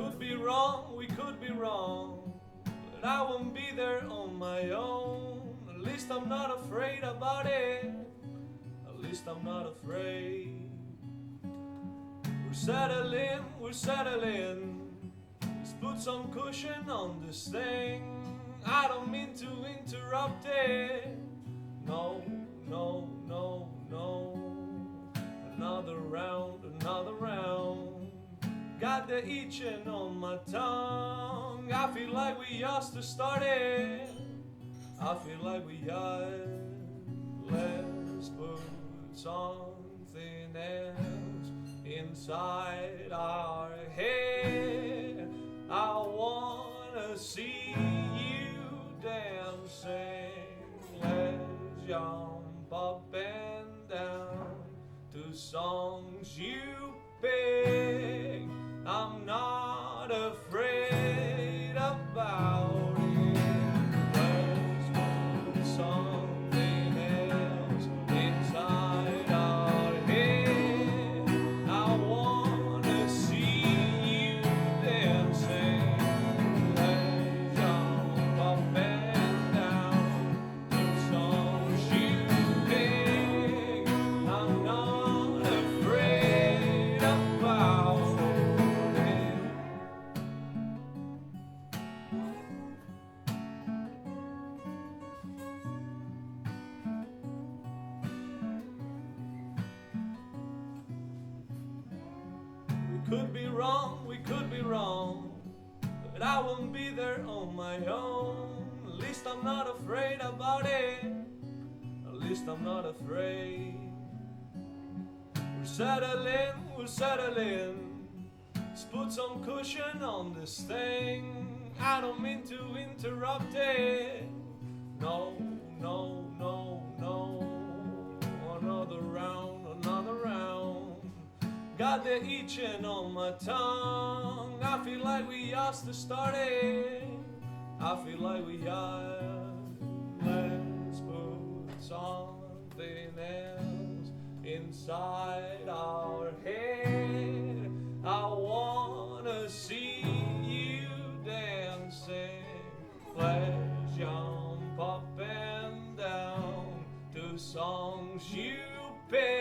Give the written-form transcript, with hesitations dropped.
could be wrong, we could be wrong, but I won't be there on my own. At least I'm not afraid about it. At least I'm not afraid. We're settling. Let's put some cushion on this thing. I don't mean to interrupt it. No, no, no, no. Another round, another round. Got the itching on my tongue. I feel like we just to start it. I feel like we are. Let's put something else inside our head. I wanna see you dancing. Let's jump up and down to songs you pick. I'm not afraid about it. Let's put something else inside our head. I wanna see you dancing. Let's jump up and down to songs you pick. I'm not afraid about it. We could be wrong, but I won't be there on my own. At least I'm not afraid about it. At least I'm not afraid. We're settling. Let's put some cushion on this thing. I don't mean to interrupt it. No, no, no, no. Another round, another round. Got the itching on my tongue. I feel like we just to start it. I feel like we are. Let's put something else inside our head. I wanna see you dancing. Let's jump up and down to songs you pick.